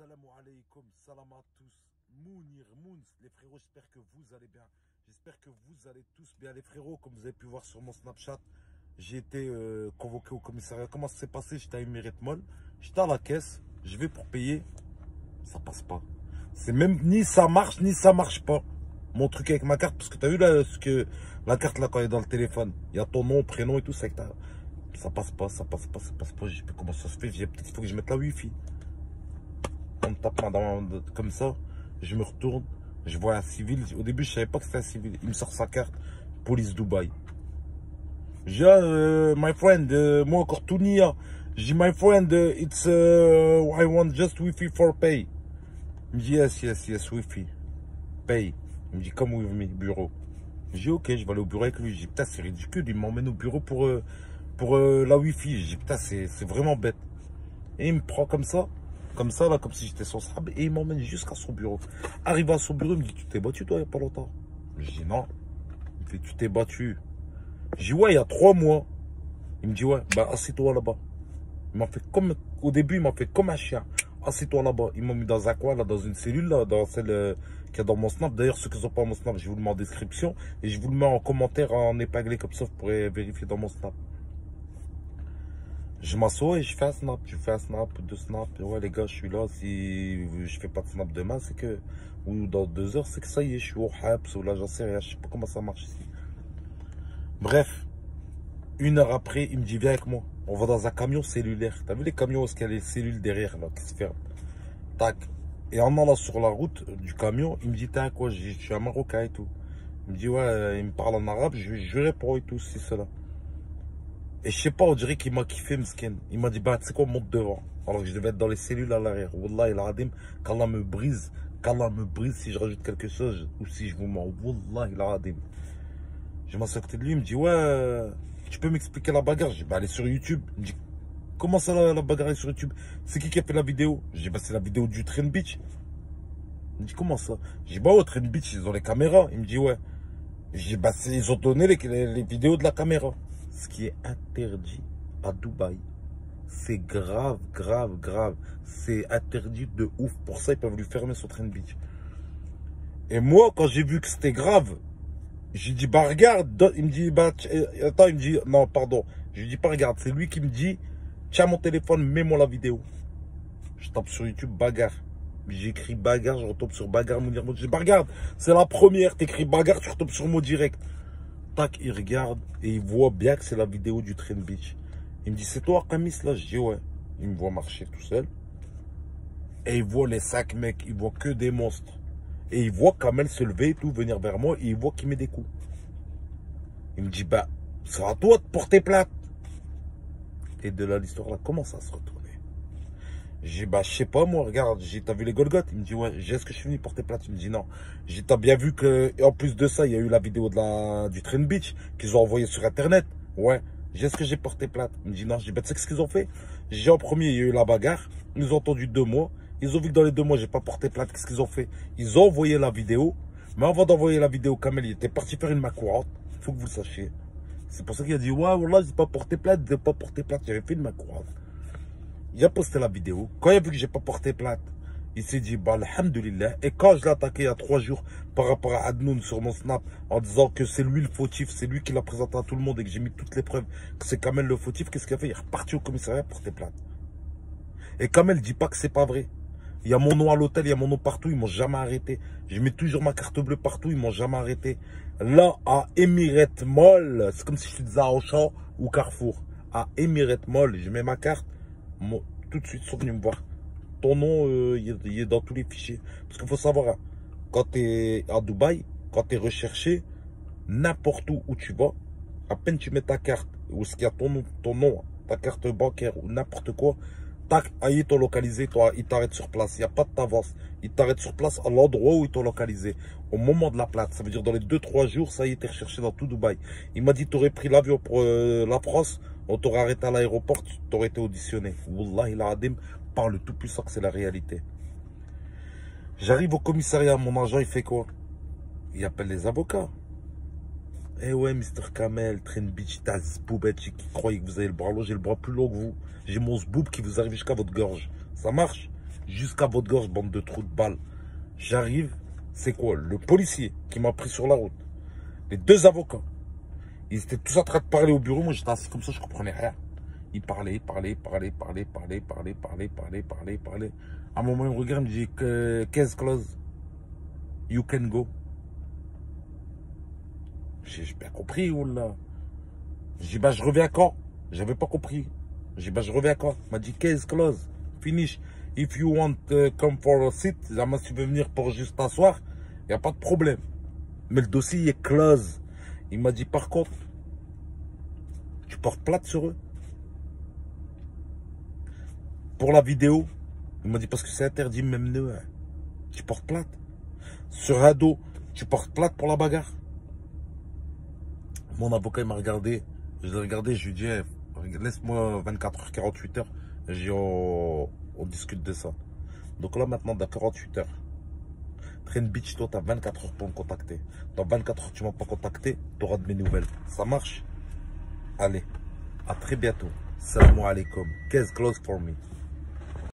Salam alaikum, salam à tous. Mounir, Moons, les frérots, j'espère que vous allez bien. J'espère que vous allez tous bien, les frérots. Comme vous avez pu voir sur mon Snapchat, j'ai été convoqué au commissariat. Comment ça s'est passé? J'étais à Emirate Mall, j'étais à la caisse, je vais pour payer, ça passe pas. C'est même ni ça marche, ni ça marche pas. Mon truc avec ma carte, parce que t'as vu là, la carte là quand elle est dans le téléphone, il y a ton nom, prénom et tout, c'est que ça passe pas, ça passe pas, ça passe pas. Je sais pas comment ça se fait, peut-être qu'il faut que je mette la Wi-Fi. On me tape comme ça, je me retourne, je vois un civil. Au début, je savais pas que c'était un civil. Il me sort sa carte, police Dubaï. J'ai my friend, moi encore tout nia. J'ai my friend, it's I want just Wi-Fi for pay. Il me dit yes, Wi-Fi, pay. Il me dit come with me, bureau. Je dis ok, je vais aller au bureau avec lui. Je dis putain, c'est ridicule, il m'emmène au bureau pour la Wi-Fi. Je dis putain, c'est vraiment bête. Et il me prend comme ça là, comme si j'étais son sable, et il m'emmène jusqu'à son bureau. Arrivé à son bureau, il me dit, tu t'es battu toi il n'y a pas longtemps? Je dis non. Il me fait, tu t'es battu? Je dis ouais, il y a 3 mois. Il me dit ouais, bah assieds-toi là-bas. Il m'a fait comme, au début, il m'a fait comme un chien. Assieds-toi là-bas. Il m'a mis dans un coin, là, dans une cellule, là, dans celle qu'il y a dans mon Snap. D'ailleurs, ceux qui n'ont pas mon Snap, je vous le mets en description. Et je vous le mets en commentaire, en épinglé, comme ça, vous pourrez vérifier dans mon Snap. Je m'assois et je fais un snap. Je fais un snap, 2 snaps. Et ouais, les gars, je suis là. Si je fais pas de snap demain, c'est que, ou dans 2 heures, c'est que ça y est, je suis au Habs, ou là, j'en sais rien. Je sais pas comment ça marche ici. Bref, 1 heure après, il me dit, viens avec moi. On va dans un camion cellulaire. T'as vu les camions où il y a les cellules derrière, là, qui se ferment? Tac. Et en allant sur la route du camion, il me dit, t'es quoi? Je suis un Marocain et tout. Il me dit, ouais, il me parle en arabe, je réponds et tout, c'est cela. Et je sais pas, on dirait qu'il m'a kiffé, Mskin. Il m'a dit, bah, tu sais quoi, monte devant. Alors que je devais être dans les cellules à l'arrière. Wallah, il a dit, qu'Allah me brise si je rajoute quelque chose ou si je vous mens. Wallah, il a dit. Je m'assois à côté de lui, il me dit, ouais, tu peux m'expliquer la bagarre? Je dis, bah, elle est sur YouTube. Il me dit, comment ça, la bagarre est sur YouTube? C'est qui a fait la vidéo? Je dis, bah, c'est la vidéo du Train Beach. Il me dit, comment ça? Je dis, bah, au Train Beach, ils ont les caméras. Il me dit, ouais. Je dis, bah, ils ont donné les vidéos de la caméra. Ce qui est interdit à Dubaï. C'est grave. C'est interdit de ouf. Pour ça, ils peuvent lui fermer son Train Beach. Et moi, quand j'ai vu que c'était grave, j'ai dit, bah regarde. Il me dit, bah attends, il me dit, non, pardon. Je lui dis pas regarde, c'est lui qui me dit, tiens mon téléphone, mets-moi la vidéo. Je tape sur YouTube, bagarre. J'écris bagarre, je retombe sur bagarre, Mounir. Je dis, bah regarde, c'est la première, t'écris bagarre, tu retombes sur mot direct. Tac, il regarde et il voit bien que c'est la vidéo du Train Beach. Il me dit, c'est toi, Kamis, là? Je dis, ouais. Il me voit marcher tout seul. Et il voit les 5 mecs, il voit que des monstres. Et il voit Kamel se lever et tout, venir vers moi, et il voit qu'il met des coups. Il me dit, bah, c'est à toi de porter plainte. Et de là, l'histoire là commence à se retourner. J'ai dit, bah, je sais pas, moi, regarde, t'as vu les Golgoth? Il me dit, ouais, est-ce que je suis venu porter plainte? Il me dit, non. J'ai t'as bien vu que, et en plus de ça, il y a eu la vidéo du Train Beach qu'ils ont envoyé sur Internet. Ouais. Est-ce que j'ai porté plainte? Il me dit, non. Je dis, bah, tu sais ce qu'ils ont fait? J'ai en premier, il y a eu la bagarre. Ils ont attendu 2 mois. Ils ont vu que dans les 2 mois, j'ai pas porté plainte. Qu'est-ce qu'ils ont fait? Ils ont envoyé la vidéo. Mais avant d'envoyer la vidéo, Kamel, il était parti faire une main courante. Faut que vous le sachiez. C'est pour ça qu'il a dit, ouais, voilà, j'ai pas porté plainte, j'ai pas porté plainte. J'avais fait une main courante. Il a posté la vidéo. Quand il a vu que j'ai pas porté plainte, il s'est dit, bah, alhamdulillah. Et quand je l'ai attaqué il y a 3 jours par rapport à Adnoun sur mon Snap, en disant que c'est lui le fautif, c'est lui qui l'a présenté à tout le monde et que j'ai mis toutes les preuves que c'est Kamel le fautif, qu'est-ce qu'il a fait? Il est reparti au commissariat pour porter plainte. Et Kamel dit pas que c'est pas vrai. Il y a mon nom à l'hôtel, il y a mon nom partout, ils m'ont jamais arrêté. Je mets toujours ma carte bleue partout, ils m'ont jamais arrêté. Là, à Emirate Mall, c'est comme si je disais à Auchan ou Carrefour. À Emirate Mall, je mets ma carte, tout de suite, ils sont venus me voir. Ton nom, il est dans tous les fichiers. Parce qu'il faut savoir, hein, quand tu es à Dubaï, quand tu es recherché, n'importe où tu vas, à peine tu mets ta carte, ou ce qu'il y a ton nom, ta carte bancaire ou n'importe quoi, tac, ils t'ont localisé, toi, ils t'arrêtent sur place. Il n'y a pas de t'avance. Ils t'arrêtent sur place à l'endroit où ils t'ont localisé. Au moment de la plainte. Ça veut dire dans les 2-3 jours, ça y est, t'es recherché dans tout Dubaï. Il m'a dit, t'aurais pris l'avion pour la France, on t'aurait arrêté à l'aéroport, t'aurais été auditionné. Wallah, il a adim, par le tout-puissant que c'est la réalité. J'arrive au commissariat, mon agent, il fait quoi? Il appelle les avocats. Eh ouais, Mr. Kamel, Train Beach, t'as zboubette qui croyait que vous avez le bras long, j'ai le bras plus long que vous. J'ai mon zboub qui vous arrive jusqu'à votre gorge. Ça marche? jusqu'à votre gorge, bande de trous de balles. J'arrive, c'est quoi? Le policier qui m'a pris sur la route. Les deux avocats. Ils étaient tous en train de parler au bureau. Moi, j'étais assis comme ça, je comprenais rien. Ils parlaient. À un moment, il me regarde, il me dit, 15 clauses. You can go. J'ai bien compris, ou là. J'ai dit, bah, je reviens quand? J'avais pas compris. J'ai dit, bah, je reviens quand? Il m'a dit, 15 clauses. Finish. If you want come for a seat, si tu veux venir pour juste t'asseoir, il n'y a pas de problème. Mais le dossier est close. Il m'a dit, par contre, tu portes plainte sur eux. Pour la vidéo, il m'a dit, parce que c'est interdit, même nous, hein. Tu portes plainte. Sur un dos, tu portes plainte pour la bagarre. Mon avocat, il m'a regardé. Je l'ai regardé, je lui ai dit, laisse-moi 24 heures, 48 heures. J'ai on discute de ça. Donc là, maintenant, dans 48 heures, Train Beach, toi, tu as 24 heures pour me contacter. Dans 24 heures, tu ne m'as pas contacté, tu auras de mes nouvelles. Ça marche? Allez, à très bientôt. Salam alaikum. 15 close for me.